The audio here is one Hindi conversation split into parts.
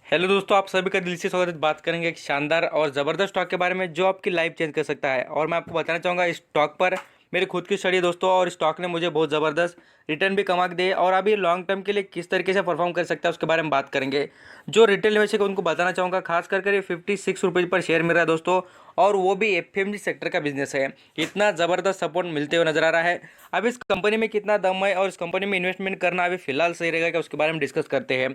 हेलो दोस्तों, आप सभी का दिल से स्वागत है। बात करेंगे एक शानदार और ज़बरदस्त स्टॉक के बारे में जो आपकी लाइफ चेंज कर सकता है। और मैं आपको बताना चाहूँगा इस स्टॉक पर मेरी खुद की स्टडी है दोस्तों, और स्टॉक ने मुझे बहुत ज़बरदस्त रिटर्न भी कमा के दिए और अभी लॉन्ग टर्म के लिए किस तरीके से परफॉर्म कर सकता है उसके बारे में बात करेंगे। जो रिटेल निवेशक है उनको बताना चाहूँगा, खास करके ये 56 रुपये पर शेयर मिल रहा है दोस्तों, और वो भी एफएमजी सेक्टर का बिजनेस है। इतना ज़बरदस्त सपोर्ट मिलते हुए नजर आ रहा है। अब इस कंपनी में कितना दम है और इस कंपनी में इन्वेस्टमेंट करना अभी फिलहाल सही रहेगा क्या, उसके बारे में डिस्कस करते हैं।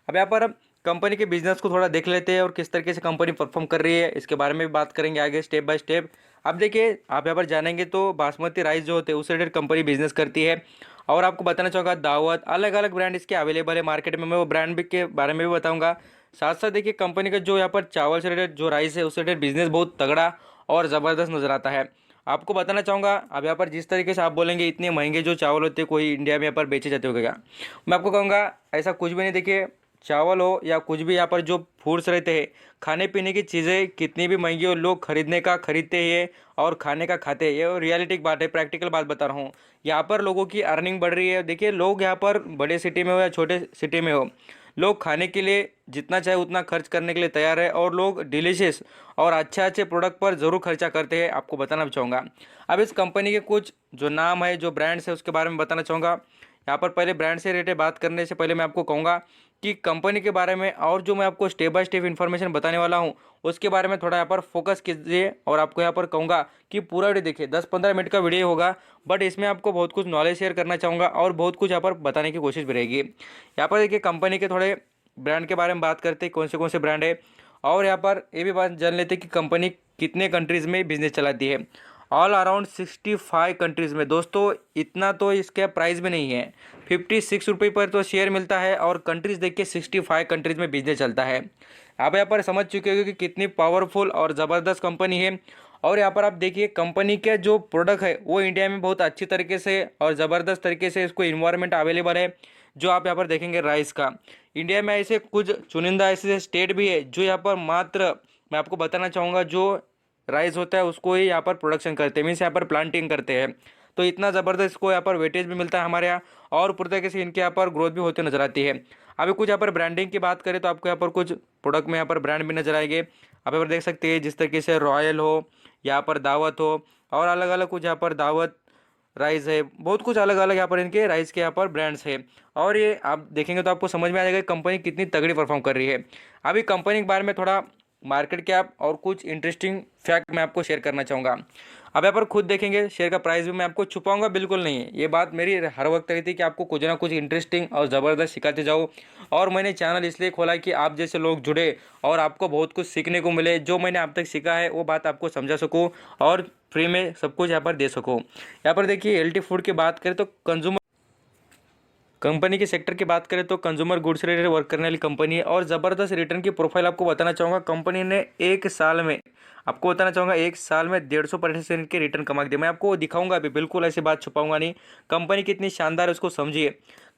अब यहाँ पर कंपनी के बिजनेस को थोड़ा देख लेते हैं और किस तरीके से कंपनी परफॉर्म कर रही है इसके बारे में भी बात करेंगे आगे स्टेप बाय स्टेप। अब देखिए, आप यहाँ पर जानेंगे तो बासमती राइस जो होते हैं उससे रिलेटेड कंपनी बिजनेस करती है। और आपको बताना चाहूँगा दावत अलग अलग ब्रांड इसके अवेलेबल है मार्केट में, मैं वो ब्रांड भी के बारे में भी बताऊँगा। साथ साथ देखिए, कंपनी का जो यहाँ पर चावल से रिलेटेड जो राइस है उससे रिलेटेड बिजनेस बहुत तगड़ा और ज़बरदस्त नज़र आता है। आपको बताना चाहूँगा, अब यहाँ पर जिस तरीके से आप बोलेंगे इतने महंगे जो चावल होते हैं कोई इंडिया में यहाँ पर बेचे जाते होगा क्या, मैं आपको कहूँगा ऐसा कुछ भी नहीं। देखिए, चावल हो या कुछ भी यहाँ पर जो फूड्स रहते हैं, खाने पीने की चीज़ें कितनी भी महंगी हो, लोग खरीदने का खरीदते ही है और खाने का खाते हैं। ये रियलिटिक बात है, प्रैक्टिकल बात बता रहा हूँ। यहाँ पर लोगों की अर्निंग बढ़ रही है। देखिए, लोग यहाँ पर बड़े सिटी में हो या छोटे सिटी में हो, लोग खाने के लिए जितना चाहे उतना खर्च करने के लिए तैयार है और लोग डिलीशियस और अच्छे अच्छे प्रोडक्ट पर ज़रूर खर्चा करते हैं। आपको बताना भी चाहूँगा, अब इस कंपनी के कुछ जो नाम है, जो ब्रांड्स है उसके बारे में बताना चाहूँगा। यहाँ पर पहले ब्रांड से रिलेटेड बात करने से पहले मैं आपको कहूँगा कि कंपनी के बारे में और जो मैं आपको स्टेप बाय स्टेप इन्फॉर्मेशन बताने वाला हूँ उसके बारे में थोड़ा यहाँ पर फोकस कीजिए। और आपको यहाँ पर कहूँगा कि पूरा वीडियो देखिए, 10-15 मिनट का वीडियो होगा, बट इसमें आपको बहुत कुछ नॉलेज शेयर करना चाहूँगा और बहुत कुछ यहाँ पर बताने की कोशिश भी रहेगी। यहाँ पर देखिए, कंपनी के थोड़े ब्रांड के बारे में बात करते हैं, कौन से ब्रांड है। और यहाँ पर ये भी बात जान लेते हैं कि कंपनी कितने कंट्रीज़ में बिजनेस चलाती है। ऑल अराउंड 65 कंट्रीज़ में दोस्तों, इतना तो इसका प्राइस भी नहीं है। 56 रुपये पर तो शेयर मिलता है और कंट्रीज़ देख के 65 कंट्रीज़ में बिजनेस चलता है। आप यहाँ पर समझ चुके हो कि कितनी पावरफुल और ज़बरदस्त कंपनी है। और यहाँ पर आप देखिए, कंपनी के जो प्रोडक्ट है वो इंडिया में बहुत अच्छी तरीके से और ज़बरदस्त तरीके से इसको इन्वायरमेंट अवेलेबल है। जो आप यहाँ पर देखेंगे राइस का, इंडिया में ऐसे कुछ चुनिंदा ऐसे स्टेट भी है जो यहाँ पर मात्र, मैं आपको बताना चाहूँगा, जो राइस होता है उसको ही यहाँ पर प्रोडक्शन करते हैं, मीन्स यहाँ पर प्लांटिंग करते हैं। तो इतना ज़बरदस्त इसको यहाँ पर वेटेज भी मिलता है हमारे यहाँ, और पूरी तरीके से इनके यहाँ पर ग्रोथ भी होती नजर आती है। अभी कुछ यहाँ पर ब्रांडिंग की बात करें तो आपको यहाँ पर कुछ प्रोडक्ट में यहाँ पर ब्रांड भी नजर आएंगे। आप यहाँ पर देख सकते हैं, जिस तरीके से रॉयल हो, यहाँ पर दावत हो, और अलग अलग कुछ यहाँ पर दावत राइस है, बहुत कुछ अलग अलग यहाँ पर इनके राइस के यहाँ पर ब्रांड्स है। और ये आप देखेंगे तो आपको समझ में आ जाएगा कंपनी कितनी तगड़ी परफॉर्म कर रही है। अभी कंपनी के बारे में थोड़ा मार्केट कैप और कुछ इंटरेस्टिंग फैक्ट मैं आपको शेयर करना चाहूँगा। अब यहाँ पर खुद देखेंगे, शेयर का प्राइस भी मैं आपको छुपाऊंगा बिल्कुल नहीं है। ये बात मेरी हर वक्त रहती है कि आपको कुछ ना कुछ इंटरेस्टिंग और ज़बरदस्त सिखाते जाओ। और मैंने चैनल इसलिए खोला कि आप जैसे लोग जुड़े और आपको बहुत कुछ सीखने को मिले, जो मैंने अब तक सीखा है वो बात आपको समझा सकूँ और फ्री में सब कुछ यहाँ पर दे सकूँ। यहाँ पर देखिए, एलटी फूड की बात करें तो कंज्यूमर कंपनी के सेक्टर की बात करें तो कंज्यूमर गुड्स रिलेटेड वर्क करने वाली कंपनी है और ज़बरदस्त रिटर्न की प्रोफाइल आपको बताना चाहूँगा। कंपनी ने एक साल में, आपको बताना चाहूँगा, एक साल में 150% के रिटर्न कमा के दिए। मैं आपको दिखाऊंगा अभी, बिल्कुल ऐसी बात छुपाऊंगा नहीं। कंपनी कितनी शानदार है उसको समझिए।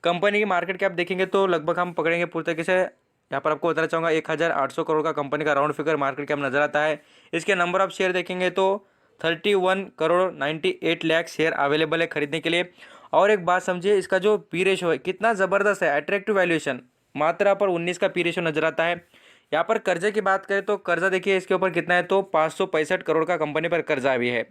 कंपनी की मार्केट कैप देखेंगे तो लगभग हम पकड़ेंगे पूरी तरीके से, यहाँ पर आपको बताना चाहूँगा 1800 करोड़ का कंपनी का राउंड फिगर मार्केट कैप नजर आता है। इसके नंबर ऑफ शेयर देखेंगे तो 31 करोड़ 98 लाख शेयर अवेलेबल है खरीदने के लिए। और एक बात समझिए, इसका जो पी रेशो है कितना ज़बरदस्त है, अट्रैक्टिव वैल्यूएशन, मात्र यहाँ पर 19 का पी रेशो नजर आता है। यहाँ पर कर्जे की बात करें तो कर्जा देखिए इसके ऊपर कितना है, तो 565 करोड़ का कंपनी पर कर्जा भी है।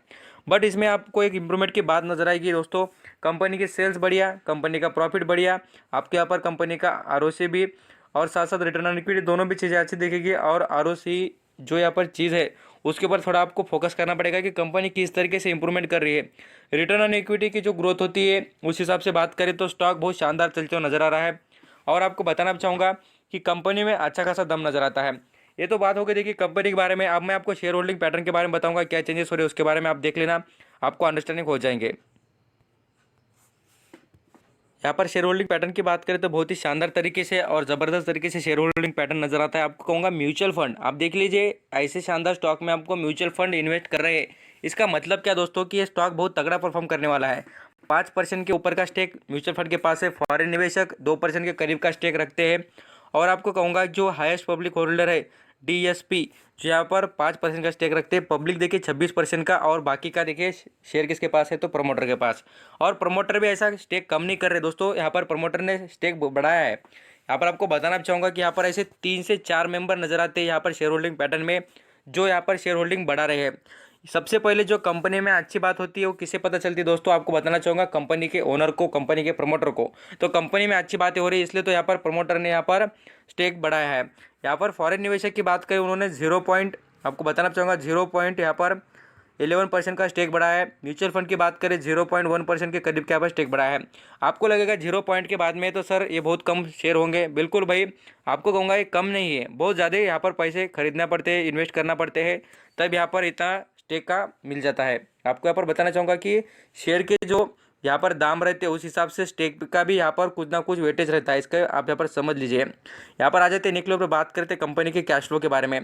बट इसमें आपको एक इम्प्रूवमेंट की बात नजर आएगी दोस्तों। कंपनी की सेल्स बढ़िया, कंपनी का प्रॉफिट बढ़िया, आपके यहाँ पर कंपनी का आरओसी भी, और साथ साथ रिटर्न ऑन इक्विटी, दोनों भी चीज़ें अच्छी दिखेगी। और आरओसी जो यहाँ पर चीज़ है उसके ऊपर थोड़ा आपको फोकस करना पड़ेगा कि कंपनी किस तरीके से इंप्रूवमेंट कर रही है। रिटर्न ऑन इक्विटी की जो ग्रोथ होती है उस हिसाब से बात करें तो स्टॉक बहुत शानदार चलते हुए नजर आ रहा है। और आपको बताना चाहूँगा कि कंपनी में अच्छा खासा दम नजर आता है। ये तो बात हो गई देखिए कंपनी के बारे में। अब मैं आपको शेयर होल्डिंग पैटर्न के बारे में बताऊंगा, क्या चेंजेस हो रहे हैं उसके बारे में आप देख लेना, आपको अंडरस्टैंडिंग हो जाएंगे। यहाँ पर शेयर होल्डिंग पैटर्न की बात करें तो बहुत ही शानदार तरीके से और ज़बरदस्त तरीके से शेयर होल्डिंग पैटर्न नजर आता है। आपको कहूँगा म्यूचुअल फंड, आप देख लीजिए, ऐसे शानदार स्टॉक में आपको म्यूचुअल फंड इन्वेस्ट कर रहे हैं। इसका मतलब क्या दोस्तों, कि ये स्टॉक बहुत तगड़ा परफॉर्म करने वाला है। 5% के ऊपर का स्टेक म्यूचुअल फंड के पास है। फॉरेन निवेशक 2% के करीब का स्टेक रखते हैं। और आपको कहूँगा जो हाईएस्ट पब्लिक होल्डर है डीएसपी, जो यहाँ पर 5% का स्टेक रखते हैं। पब्लिक देखिए 26% का, और बाकी का देखिए शेयर किसके पास है, तो प्रमोटर के पास। और प्रमोटर भी ऐसा स्टेक कम नहीं कर रहे दोस्तों, यहाँ पर प्रमोटर ने स्टेक बढ़ाया है। यहाँ पर आपको बताना चाहूँगा कि यहाँ पर ऐसे 3 से 4 मेंबर नजर आते हैं यहाँ पर शेयर होल्डिंग पैटर्न में, जो यहाँ पर शेयर होल्डिंग बढ़ा रहे हैं। सबसे पहले जो कंपनी में अच्छी बात होती है वो किससे पता चलती है दोस्तों, आपको बताना चाहूँगा कंपनी के ओनर को, कंपनी के प्रमोटर को। तो कंपनी में अच्छी बातें हो रही है इसलिए तो यहाँ पर प्रमोटर ने यहाँ पर स्टेक बढ़ाया है। यहाँ पर फॉरेन निवेशक की बात करें, उन्होंने 0 पॉइंट, आपको बताना चाहूँगा 0 पॉइंट यहाँ पर 11% का स्टेक बढ़ाया है। म्यूचुअल फंड की बात करें 0.1% के करीब यहाँ पर स्टेक बढ़ाया है। आपको लगेगा 0 पॉइंट के बाद में तो सर ये बहुत कम शेयर होंगे, बिल्कुल भाई आपको कहूँगा ये कम नहीं है, बहुत ज़्यादा यहाँ पर पैसे खरीदना पड़ते हैं, इन्वेस्ट करना पड़ते हैं, तब यहाँ पर इतना स्टेक का मिल जाता है। आपको यहाँ पर बताना चाहूँगा कि शेयर के जो यहाँ पर दाम रहते हैं उस हिसाब से स्टेक का भी यहाँ पर कुछ ना कुछ वेटेज रहता है, इसका आप यहाँ पर समझ लीजिए। यहाँ पर आ जाते हैं निकलो पर बात करते हैं कंपनी के कैश फ्लो के बारे में।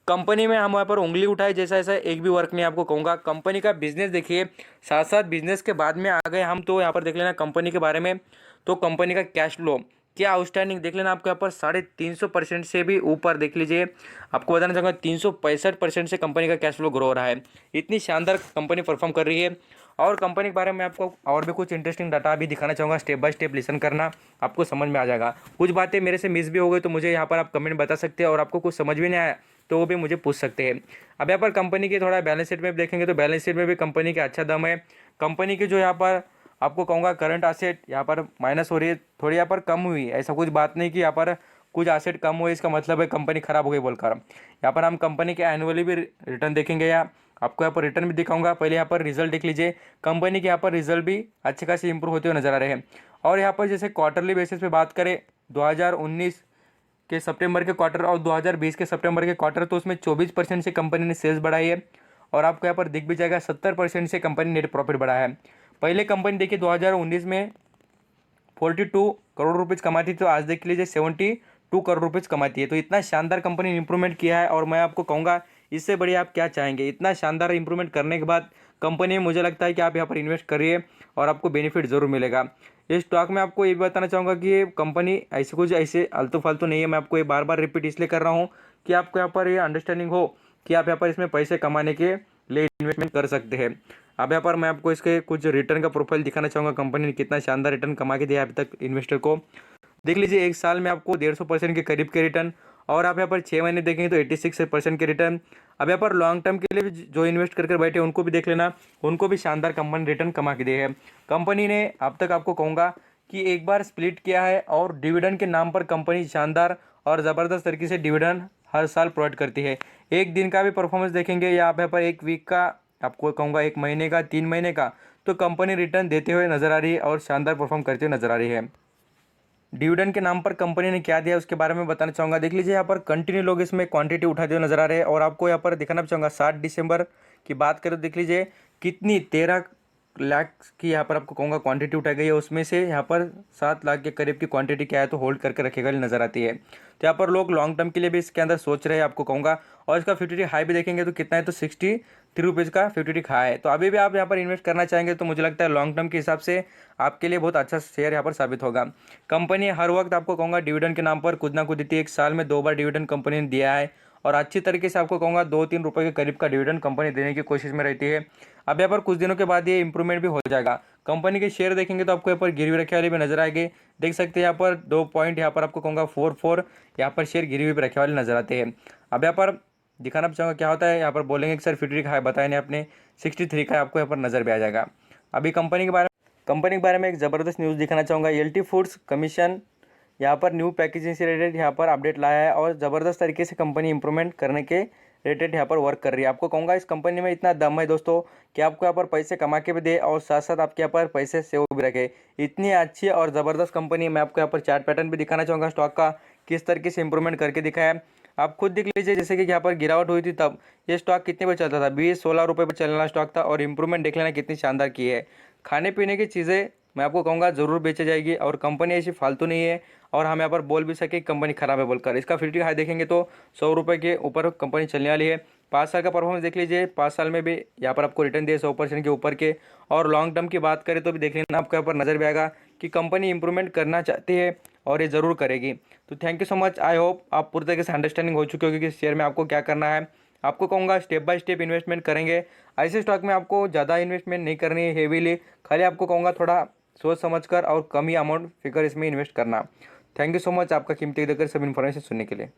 कंपनी में हम यहाँ पर उंगली उठाए जैसा ऐसा एक भी वर्क नहीं, आपको कहूँगा कंपनी का बिजनेस देखिए, साथ साथ बिजनेस के बाद में आ गए हम तो यहाँ पर देख लेना कंपनी के बारे में। तो कंपनी का कैश फ्लो क्या आउटस्टैंडिंग देख लेना, आपको यहाँ पर 350% से भी ऊपर देख लीजिए। आपको बताना चाहूँगा 365% से कंपनी का कैश फ्लो ग्रो हो रहा है, इतनी शानदार कंपनी परफॉर्म कर रही है। और कंपनी के बारे में आपको और भी कुछ इंटरेस्टिंग डाटा भी दिखाना चाहूँगा, स्टेप बाय स्टेप लिसन करना, आपको समझ में आ जाएगा। कुछ बातें मेरे से मिस भी हो गई तो मुझे यहाँ पर आप कमेंट बता सकते हैं, और आपको कुछ समझ भी नहीं आया तो वो भी मुझे पूछ सकते हैं। अब यहाँ पर कंपनी की थोड़ा बैलेंस शीट में भी देखेंगे तो बैलेंस शीट में भी कंपनी का अच्छा दम है। कंपनी की जो यहाँ पर आपको कहूँगा करंट एसेट यहाँ पर माइनस हो रही है, थोड़ी यहाँ पर कम हुई, ऐसा कुछ बात नहीं कि यहाँ पर कुछ एसेट कम हुए इसका मतलब है कंपनी खराब हो गई बोलकर। यहाँ पर हम कंपनी के एनुअली भी रिटर्न देखेंगे, या आपको यहाँ पर रिटर्न भी दिखाऊंगा। पहले यहाँ पर रिजल्ट देख लीजिए, कंपनी के यहाँ पर रिजल्ट भी अच्छे खासे इंप्रूव होते हुए नजर आ रहे हैं। और यहाँ पर जैसे क्वार्टरली बेसिस पे बात करें 2019 के सितंबर के क्वार्टर और 2020 के सितंबर के क्वार्टर, तो उसमें 24% से कंपनी ने सेल्स बढ़ाई है। और आपको यहाँ पर दिख भी जाएगा 70% से कंपनी नेट प्रॉफिट बढ़ाया है। पहले कंपनी देखिए 2019 में 42 करोड़ रुपीज़ कमाती थी, तो आज देख लीजिए 72 करोड़ रुपीज़ कमाती है। तो इतना शानदार कंपनी ने इंप्रूवमेंट किया है, और मैं आपको कहूँगा इससे बढ़िया आप क्या चाहेंगे। इतना शानदार इंप्रूवमेंट करने के बाद कंपनी में मुझे लगता है कि आप यहाँ पर इन्वेस्ट करिए और आपको बेनिफिट ज़रूर मिलेगा। इस स्टॉक में आपको ये भी बताना चाहूँगा कि ये कंपनी ऐसे कुछ ऐसे आलतू फालतू नहीं है। मैं आपको ये बार बार रिपीट इसलिए कर रहा हूँ कि आपको यहाँ पर ये अंडरस्टैंडिंग हो कि आप यहाँ पर इसमें पैसे कमाने के लिए इन्वेस्टमेंट कर सकते हैं। अब यहाँ पर मैं आपको इसके कुछ रिटर्न का प्रोफाइल दिखाना चाहूँगा, कंपनी ने कितना शानदार रिटर्न कमा के दिया अभी तक इन्वेस्टर को। देख लीजिए एक साल में आपको 150% के करीब के रिटर्न, और आप यहाँ पर 6 महीने देखेंगे तो 86% के रिटर्न। अब यहाँ पर लॉन्ग टर्म के लिए भी जो इन्वेस्ट कर बैठे उनको भी देख लेना, उनको भी शानदार कंपनी रिटर्न कमा के दी है। कंपनी ने अब तक आपको कहूँगा कि एक बार स्प्लिट किया है, और डिविडेंड के नाम पर कंपनी शानदार और ज़बरदस्त तरीके से डिविडेंड हर साल प्रोवाइड करती है। एक दिन का भी परफॉर्मेंस देखेंगे या आप यहाँ पर एक वीक का, आपको कहूँगा 1 महीने का, 3 महीने का, तो कंपनी रिटर्न देते हुए नजर आ रही है और शानदार परफॉर्म करते हुए नजर आ रही है। डिविडेंड के नाम पर कंपनी ने क्या दिया उसके बारे में बताना चाहूँगा। देख लीजिए यहाँ पर कंटिन्यू लोग इसमें क्वांटिटी उठाते हुए नजर आ रहे हैं, और आपको यहाँ पर दिखाना चाहूँगा 7 दिसंबर की बात करें तो देख लीजिए कितनी 13 लाख की यहाँ पर आपको कहूँगा क्वांटिटी उठाई गई है, उसमें से यहाँ पर 7 लाख के करीब की क्वांटिटी क्या है तो होल्ड करके रखेगा नजर आती है। तो यहाँ पर लोग लॉन्ग टर्म के लिए भी इसके अंदर सोच रहे हैं आपको कहूँगा। और इसका 50 हाई भी देखेंगे तो कितना है तो 63 रुपीज़ का 50 हाई है। तो अभी भी आप यहाँ पर इन्वेस्ट करना चाहेंगे तो मुझे लगता है लॉन्ग टर्म के हिसाब से आपके लिए बहुत अच्छा शेयर यहाँ पर साबित होगा। कंपनी हर वक्त आपको कहूँगा डिविडेंड के नाम पर कुछ ना कुछ देती है। एक साल में 2 बार डिविडेंड कंपनी ने दिया है, और अच्छी तरीके से आपको कहूँगा 2-3 रुपये के करीब का डिविडेंड कंपनी देने की कोशिश में रहती है। अब यहाँ पर कुछ दिनों के बाद ये इंप्रूवमेंट भी हो जाएगा। कंपनी के शेयर देखेंगे तो आपको यहाँ पर गिरवी रखे वाले भी नजर आएंगे, देख सकते हैं यहाँ पर 2 पॉइंट यहाँ पर आपको कहूँगा 44 यहाँ पर शेयर गिरवी पर रखे वाले नजर आते हैं। अब यहाँ पर दिखाना चाहूँगा क्या होता है, यहाँ पर बोलेंगे कि सर 50 का है बताया नहीं आपने, 63 का आपको यहाँ पर नजर भी आ जाएगा। अभी कंपनी के बारे में एक ज़बरदस्त न्यूज़ दिखाना चाहूँगा। एलटी फूड्स कमीशन यहाँ पर न्यू पैकेजिंग से रिलेटेड यहाँ पर अपडेट लाया है, और ज़बरदस्त तरीके से कंपनी इंप्रूवमेंट करने के रिलेटेड यहाँ पर वर्क कर रही है। आपको कहूँगा इस कंपनी में इतना दम है दोस्तों कि आपको यहाँ पर पैसे कमा के भी दे और साथ साथ आपके यहाँ पर पैसे सेव भी रखे। इतनी अच्छी और ज़बरदस्त कंपनी है। मैं आपको यहाँ पर चार्ट पैटर्न भी दिखाना चाहूँगा स्टॉक का, किस तरीके से इंप्रूवमेंट करके दिखाया है। आप खुद देख लीजिए, जैसे कि यहाँ पर गिरावट हुई थी तब ये स्टॉक कितने पर चलता था, 20-16 रुपये पर चलने वाला स्टॉक था, और इंप्रूवमेंट देख लेना कितनी शानदार की है। खाने पीने की चीज़ें मैं आपको कहूँगा ज़रूर बेची जाएगी, और कंपनी ऐसी फालतू नहीं है, और हम यहाँ पर बोल भी सके कंपनी खराब है बोलकर। इसका 50 हाई देखेंगे तो 100 रुपये के ऊपर कंपनी चलने वाली है। 5 साल का परफॉर्मेंस देख लीजिए, 5 साल में भी यहाँ पर आपको रिटर्न दिए 100% के ऊपर के। और लॉन्ग टर्म की बात करें तो भी देख लेना, आपको यहाँ पर नज़र भी आएगा कि कंपनी इंप्रूवमेंट करना चाहती है और ये ज़रूर करेगी। तो thank you so much. I hope आप पूरी तरीके से अंडरस्टैंडिंग हो चुकी होगी कि शेयर में आपको क्या करना है। आपको कहूँगा स्टेप बाय स्टेप इन्वेस्टमेंट करेंगे। ऐसे स्टॉक में आपको ज़्यादा इन्वेस्टमेंट नहीं करनी है हेवीली, खाली आपको कहूँगा थोड़ा सोच समझकर और कम ही अमाउंट फिगर इसमें इन्वेस्ट करना। थैंक यू सो मच आपका कीमती देकर सब इन्फॉर्मेशन सुनने के लिए।